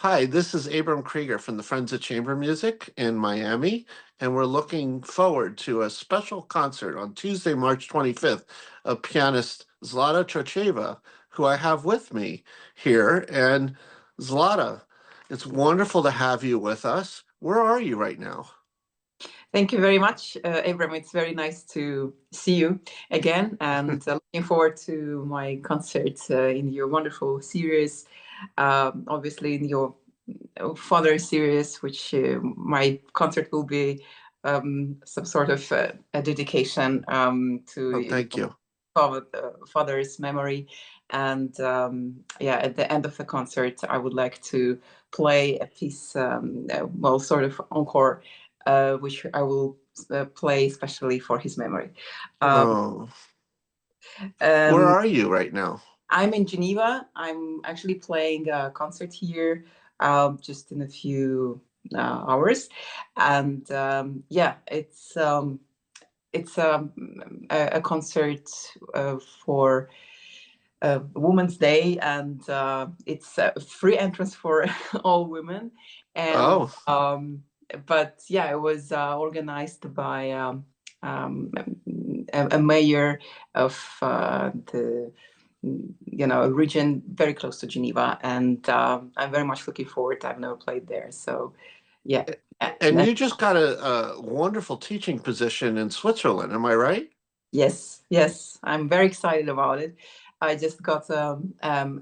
Hi, this is Abram Kreeger from the Friends of Chamber Music in Miami, and we're looking forward to a special concert on Tuesday, March 25th of pianist Zlata Chochieva, who I have with me here. And Zlata, it's wonderful to have you with us. Where are you right now? Thank you very much, Abram. It's very nice to see you again, and looking forward to my concert in your wonderful series. Obviously, in your father series, which my concert will be some sort of a dedication to Oh, thank you. father's memory. And yeah, at the end of the concert, I would like to play a piece, well, sort of encore, which I will play especially for his memory. Um, Oh, where um, are you right now? I'm in Geneva. I'm actually playing a concert here just in a few hours, and yeah, it's a concert for Women's Day, and it's a free entrance for all women. And Oh, but yeah, it was organized by um, a mayor of the region very close to Geneva, and I'm very much looking forward. I've never played there, so yeah. and you just got a wonderful teaching position in Switzerland, am I right? Yes, yes, I'm very excited about it. I just got a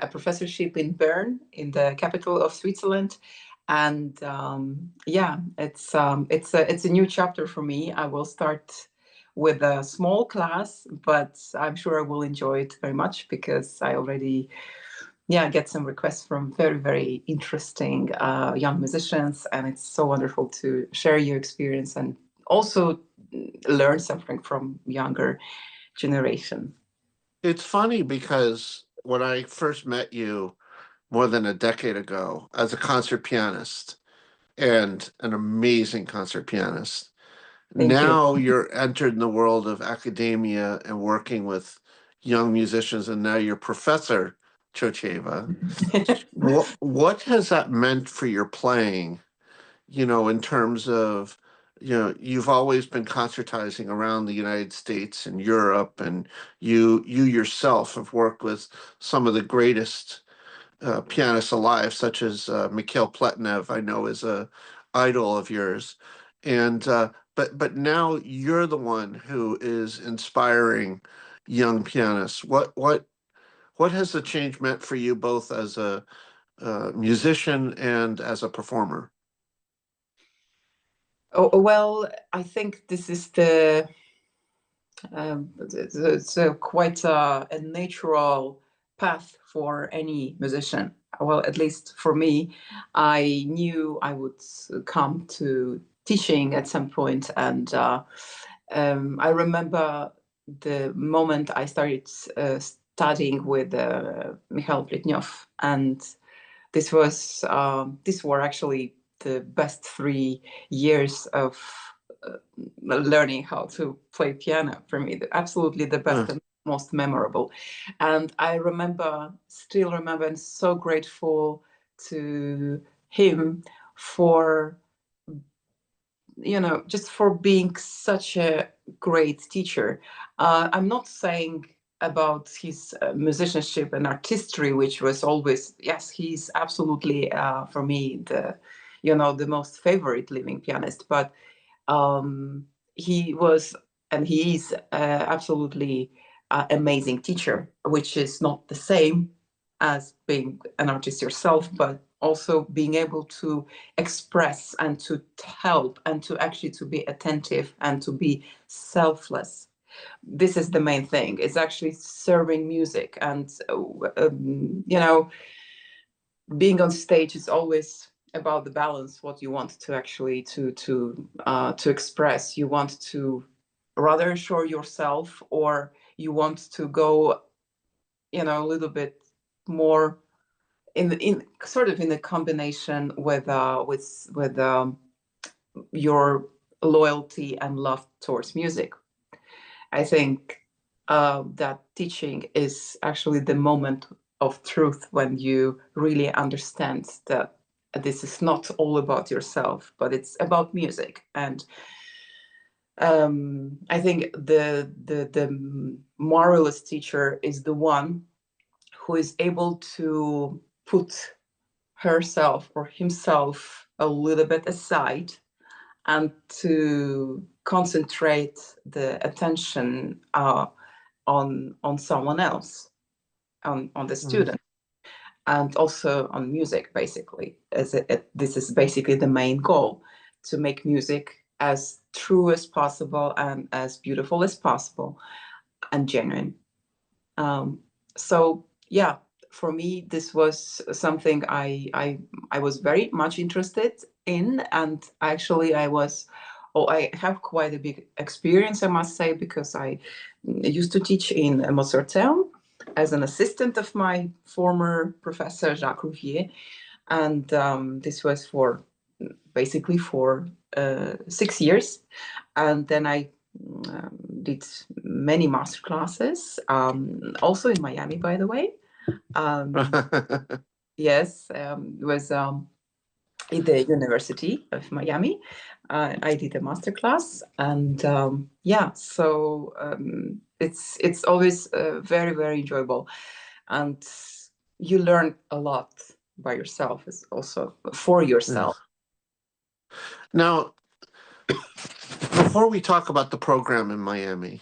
professorship in Bern, in the capital of Switzerland, and yeah, it's a new chapter for me. I will start with a small class, but I'm sure I will enjoy it very much because I already get some requests from very, very interesting young musicians, and it's so wonderful to share your experience and also learn something from younger generation. It's funny because when I first met you more than a decade ago as a concert pianist and an amazing concert pianist, Thank you. now you're entered in the world of academia and working with young musicians, and now you're Professor Chocheva. What has that meant for your playing, in terms of, you've always been concertizing around the United States and Europe, and you yourself have worked with some of the greatest pianists alive, such as Mikhail Pletnev, I know is a idol of yours, and but now you're the one who is inspiring young pianists. What has the change meant for you, both as a musician and as a performer? Oh, well, I think this is it's quite a natural path for any musician. Well, at least for me, I knew I would come to teaching at some point, and I remember the moment I started studying with Mikhail Pletnev, and these were actually the best 3 years of uh, learning how to play piano for me. Absolutely the best Uh, and most memorable. And I still remember, and so grateful to him for just for being such a great teacher. I'm not saying about his musicianship and artistry, which was always, yes, he's absolutely for me the most favorite living pianist. But he was, and he is absolutely amazing teacher, which is not the same as being an artist yourself, but also being able to express and to help and to actually to be attentive and to be selfless. This is the main thing. It's actually serving music, and being on stage is always about the balance. What you want to actually to express. You want to rather show yourself, or you want to go, a little bit more in sort of in the combination with your loyalty and love towards music. I think that teaching is actually the moment of truth when you really understand that this is not all about yourself, but it's about music. And I think the marvelous teacher is the one who is able to put herself or himself a little bit aside and to concentrate the attention on someone else, on the student, and also on music, basically. This is basically the main goal, to make music as true as possible and as beautiful as possible and genuine. So yeah, for me, this was something I was very much interested in, and actually I have quite a big experience, I must say, because I used to teach in Mozarteum as an assistant of my former professor Jacques Rouvier, and this was for basically for 6 years, and then I did many master classes, also in Miami, by the way. Yes, it was in the University of Miami. I did a master class, and yeah, so it's always very, very enjoyable, and you learn a lot by yourself, is also for yourself. Now, before we talk about the program in Miami,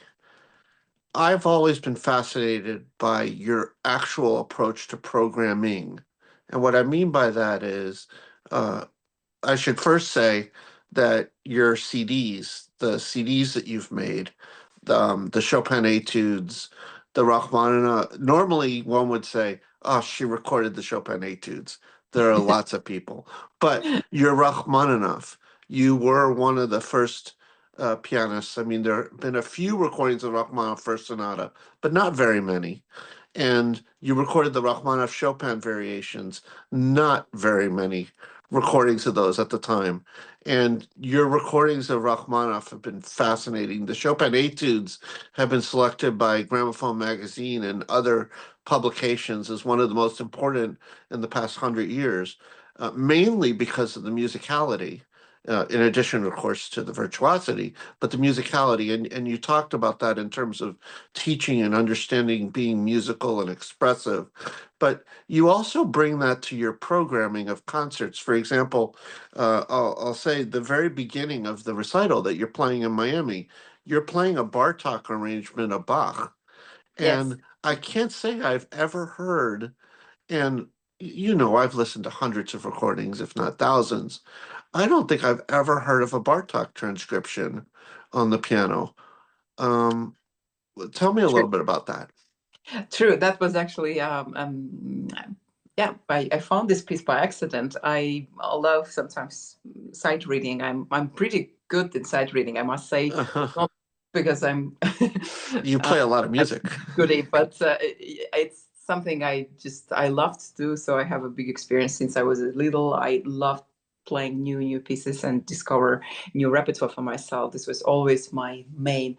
I've always been fascinated by your actual approach to programming. And what I mean by that is, uh, I should first say that your CDs, the CDs that you've made, the Chopin Etudes, the Rachmaninoff, normally one would say, oh, she recorded the Chopin Etudes. There are lots of people. But your Rachmaninoff, you were one of the first pianists. I mean, there have been a few recordings of Rachmaninoff First Sonata, but not very many. And you recorded the Rachmaninoff Chopin variations, not very many recordings of those at the time. And your recordings of Rachmaninoff have been fascinating. The Chopin Etudes have been selected by Gramophone magazine and other publications as one of the most important in the past 100 years, mainly because of the musicality. In addition, of course, to the virtuosity, but the musicality, and you talked about that in terms of teaching and understanding being musical and expressive, but you also bring that to your programming of concerts. For example, I'll say the very beginning of the recital that you're playing in Miami, you're playing a Bartok arrangement of Bach. Yes, And I can't say I've ever heard, and you know, I've listened to hundreds of recordings, if not thousands. I don't think I've ever heard of a Bartok transcription on the piano. Um, Tell me a true. little bit about that. True. That was actually yeah. I found this piece by accident. I love sometimes sight reading. I'm pretty good in sight reading, I must say. Not because I'm You uh, play a lot of a music. goodie, but it's something I love to do. So I have a big experience since I was little. I loved playing new pieces and discover new repertoire for myself. This was always my main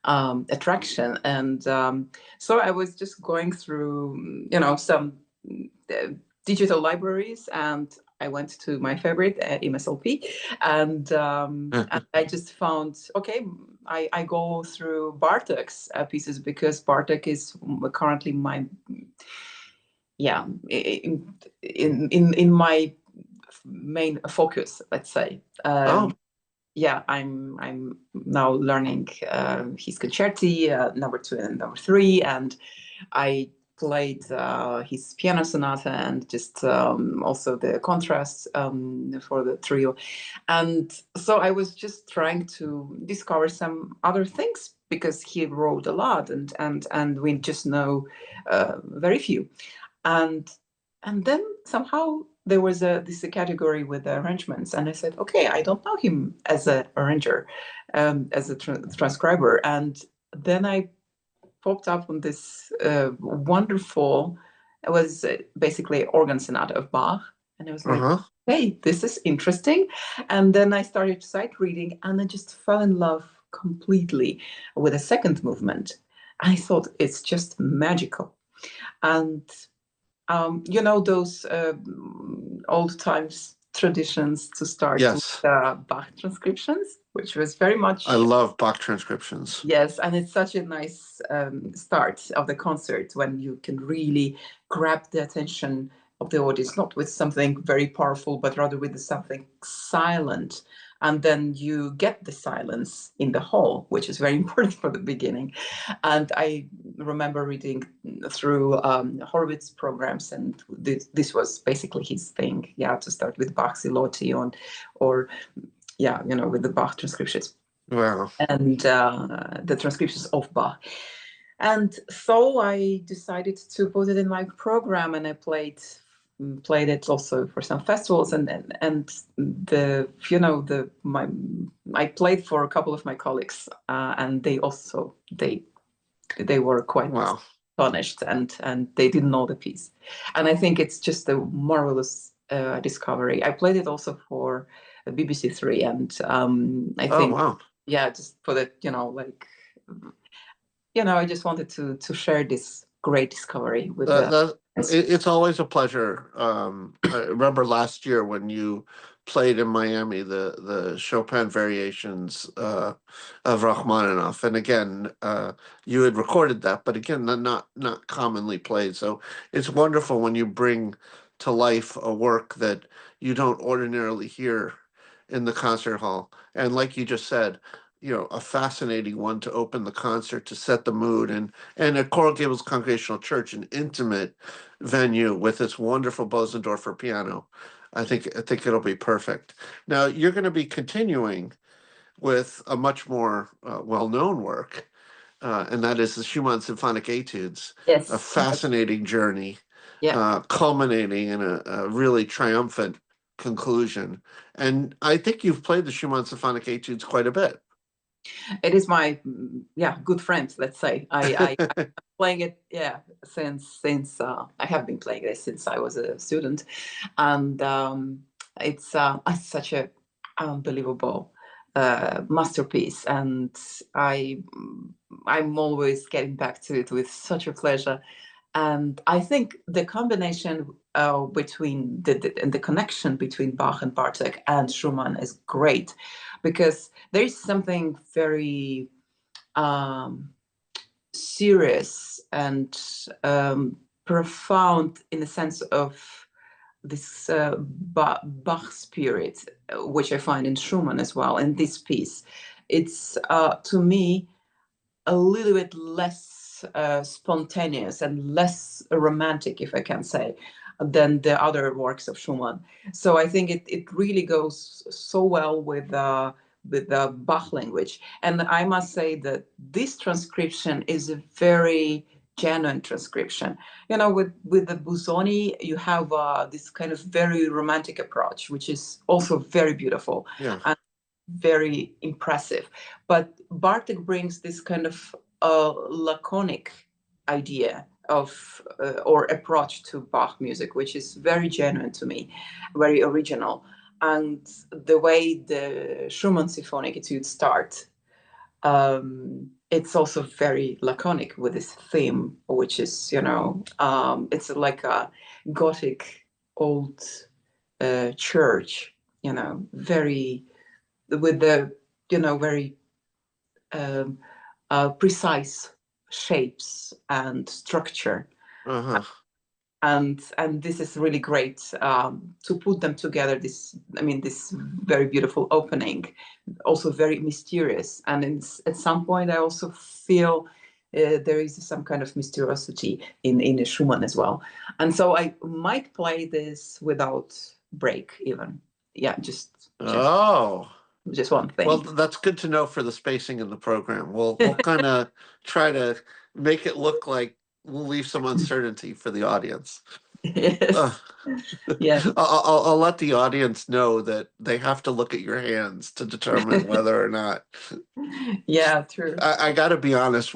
attraction, and so I was just going through, some uh, digital libraries, and I went to my favorite, MSLP, and I just found, okay, I go through Bartok's pieces, because Bartok is currently my, yeah, in my main focus, let's say. Oh, Yeah, I'm now learning his concerti, number 2 and number 3, and I played his piano sonata, and just also the contrast for the trio. And so I was just trying to discover some other things, because he wrote a lot, and we just know very few. And then somehow there was this category with the arrangements, and I said, okay, I don't know him as an arranger, as a transcriber. And then I popped up on this wonderful, it was basically organ sonata of Bach, and I was like, uh-huh. hey, this is interesting. And then I started sight reading, and I just fell in love completely with the second movement. I thought it's just magical. And those old times traditions to start with Yes, Bach transcriptions, which was very I much. love Bach transcriptions. Yes, and it's such a nice start of the concert when you can really grab the attention of the audience, not with something very powerful, but rather with something silent. And then you get the silence in the hall, which is very important for the beginning. And I remember reading through Horowitz programs, and this was basically his thing. Yeah, to start with Bach's Elote on, or yeah, with the Bach transcriptions Wow. and the transcriptions of Bach. And so I decided to put it in my program, and I played it also for some festivals, and the the my I played for a couple of my colleagues, and they were quite Wow. astonished, and they didn't know the piece, and I think it's just a marvelous discovery. I played it also for BBC Three, and I Oh, think wow. yeah, just for the I just wanted to share this great discovery with That, the. that it's always a pleasure. I remember last year when you played in Miami the Chopin variations of Rachmaninoff, and again, you had recorded that, but again, not commonly played. So it's wonderful when you bring to life a work that you don't ordinarily hear in the concert hall. And like you just said, a fascinating one to open the concert, to set the mood, and at Coral Gables Congregational Church, an intimate venue with its wonderful Bosendorfer piano. I think it'll be perfect. Now you're going to be continuing with a much more well-known work, and that is the Schumann Symphonic Etudes, a Yes. fascinating journey, Yeah. culminating in a really triumphant conclusion. And I think you've played the Schumann Symphonic Etudes quite a bit. It is my good friend, let's say. I'm playing it, yeah, since I have been playing it since I was a student, and it's such a unbelievable masterpiece, and I I'm always getting back to it with such a pleasure. And I think the combination between the connection between Bach and Bartok and Schumann is great, because there is something very um, serious and profound in the sense of this Bach spirit, which I find in Schumann as well. In this piece, it's to me a little bit less spontaneous and less romantic, if I can say, than the other works of Schumann. So I think it really goes so well with the Bach language. And I must say that this transcription is a very genuine transcription. With the Busoni, you have this kind of very romantic approach, which is also very beautiful. Yeah. And very impressive. But Bartek brings this kind of laconic idea of or approach to Bach music, which is very genuine to me, very original. And the way the Schumann Symphonic Etude start, it's also very laconic with this theme, which is, it's like a Gothic old church, very with the very um, precise shapes and structure, Uh-huh. and this is really great to put them together. This very beautiful opening, also very mysterious, and at some point I also feel there is some kind of mysteriosity in Schumann as well, and so I might play this without break even. Yeah, Oh. just one Well, thing. that's good to know for the spacing in the program. We'll kind of try to make it look like we'll leave some uncertainty for the audience. Uh, Yes. Yes. I'll let the audience know that they have to look at your hands to determine whether or not. Yeah, true. I got to be honest.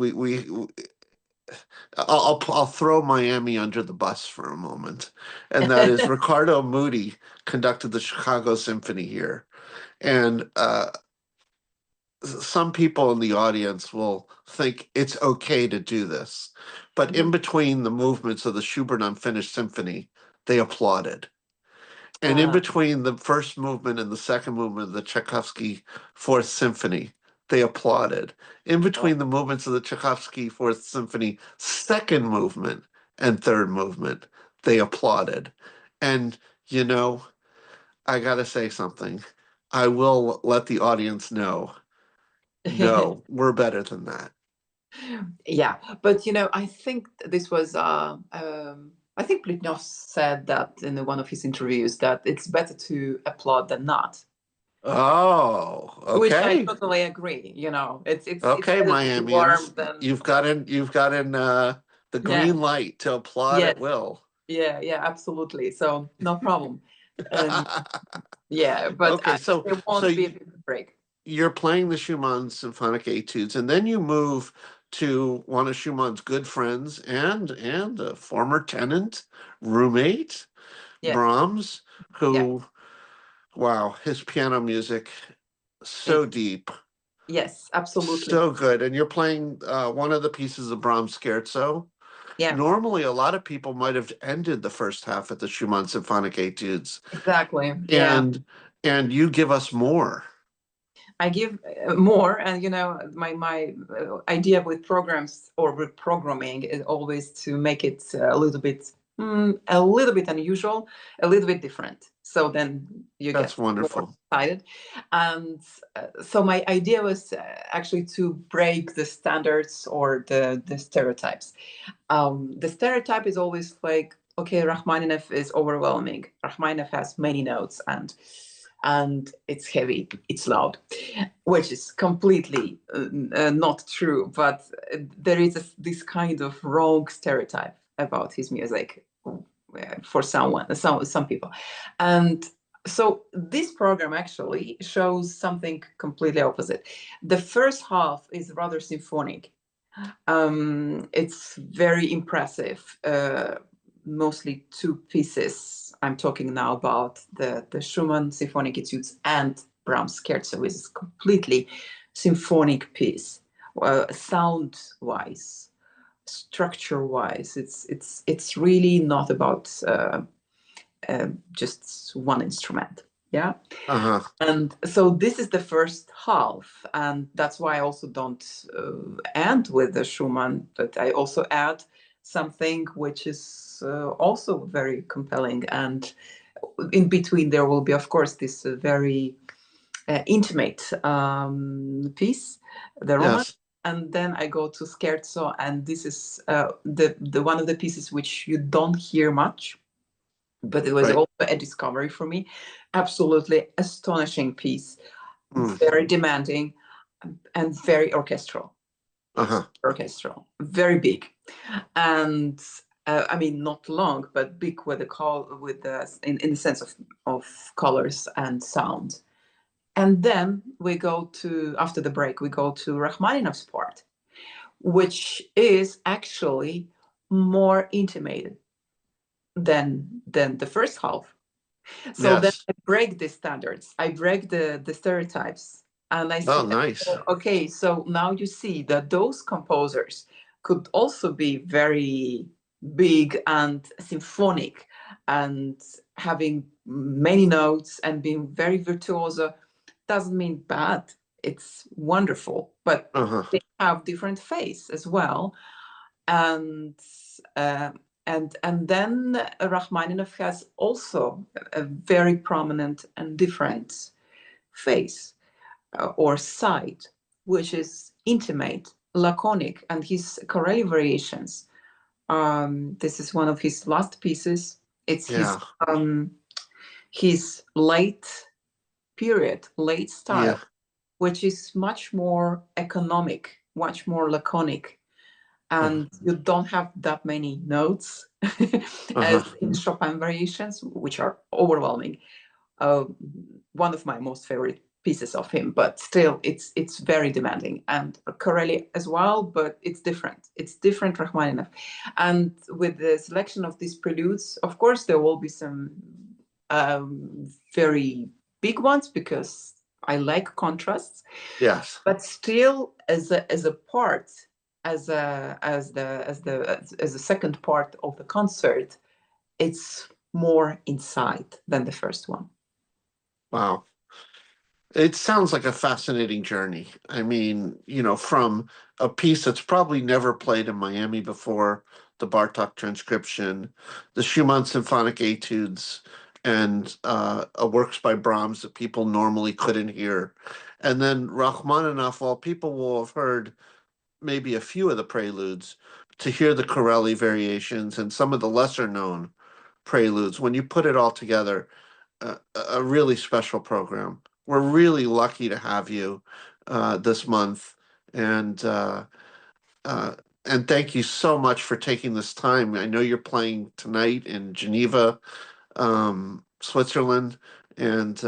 I'll throw Miami under the bus for a moment, and that is Ricardo Moody conducted the Chicago Symphony here, and some people in the audience will think it's okay to do this, but in between the movements of the Schubert Unfinished Symphony, they applauded. And in between the first movement and the second movement of the Tchaikovsky Fourth Symphony, they applauded. In between the movements of the Tchaikovsky Fourth Symphony, second movement and third movement, they applauded. And, you know, I got to say something. I will let the audience know, no, we're better than that. Yeah, but I think this was I think Plitnov said that in one of his interviews that it's better to applaud than not, Oh, which I okay. totally agree. It's Okay, better to be Miamians, warm than you've gotten the yeah, green light to applaud at yes, will. yeah, absolutely. So no problem. Um, yeah, but Okay, so there so won't be a big break. you're playing the Schumann symphonic etudes, and then you move to one of Schumann's good friends and a former tenant, roommate, Yes, Brahms, yeah, who, wow, his piano music so it's deep, yes, absolutely. so good. And you're playing one of the pieces of Brahms Scherzo. Yeah, Normally, a lot of people might have ended the first half at the Schumann symphonic etudes, exactly. Yeah. and and you give us more. I give more, and my idea with programs or with programming is always to make it a little bit unusual, a little bit different. So then you That's get more wonderful. excited, and so my idea was actually to break the standards or the stereotypes. The stereotype is always like, okay, Rachmaninoff is overwhelming. Rachmaninoff has many notes and it's heavy, it's loud, which is completely not true. But there is this kind of wrong stereotype about his music for some people, and so this program actually shows something completely opposite. The first half is rather symphonic. It's very impressive. Mostly two pieces. I'm talking now about the Schumann Symphonic Etudes and Brahms Scherzo, which is completely symphonic piece. Sound-wise, structure-wise, it's really not about just one instrument. Yeah. Uh-huh. And so this is the first half, and that's why I also don't end with the Schumann, but I also add something which is also very compelling. And in between, there will be, of course, this very intimate piece, the Roman. Yes. And then I go to Scherzo, and this is the one of the pieces which you don't hear much, but it was Right. also a discovery for me. Absolutely astonishing piece, Mm. very demanding and very orchestral. It's Uh-huh. orchestral, very big, and I mean not long, but big with the call with the in the sense of colors and sound. And then we go to after the break, we go to Rachmaninoff's part, which is actually more intimated than the first half. So then Yes. I break the standards, I break the stereotypes, and I Oh, say, nice. okay, so now you see that those composers could also be very big and symphonic and having many notes and being very virtuoso. Doesn't mean bad. It's wonderful, but Uh-huh. they have different face as well. And uh, and then Rachmaninoff has also a very prominent and different face or side, which is intimate, laconic, and his chorale variations. This is one of his last pieces. It's Yeah. um, his late period, late Yeah. style, which is much more economic, much more laconic, Uh-huh. and you don't have that many notes Uh-huh. as in Chopin variations, which are overwhelming. Uh, One of my most favorite pieces of him, but still, it's very demanding, and Corelli as well, but it's different. It's different Rachmaninoff, and with the selection of these preludes, of course, there will be some very big ones because I like contrasts, Yes. but still as a part as a second part of the concert, it's more inside than the first one. Wow. It sounds like a fascinating journey. I mean, from a piece that's probably never played in Miami before, the Bartok transcription, the Schumann symphonic etudes, and works by Brahms that people normally couldn't hear. And then Rachmaninoff, while people will have heard maybe a few of the preludes, to hear the Corelli variations and some of the lesser known preludes, when you put it all together, a really special program. We're really lucky to have you this month, and uh, uh, and thank you so much for taking this time. I know you're playing tonight in Geneva, Switzerland, and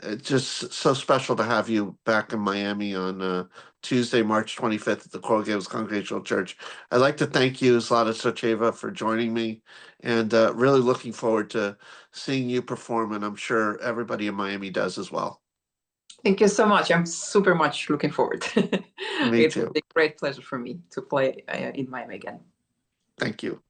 it's just so special to have you back in Miami on Tuesday, March 25th at the Coral Gables Congregational Church. I'd like to thank you, Zlata Chochieva, for joining me, and really looking forward to seeing you perform, and I'm sure everybody in Miami does as well. Thank you so much. I'm super much looking forward. Me It will too. be a great pleasure for me to play in Miami again. Thank you.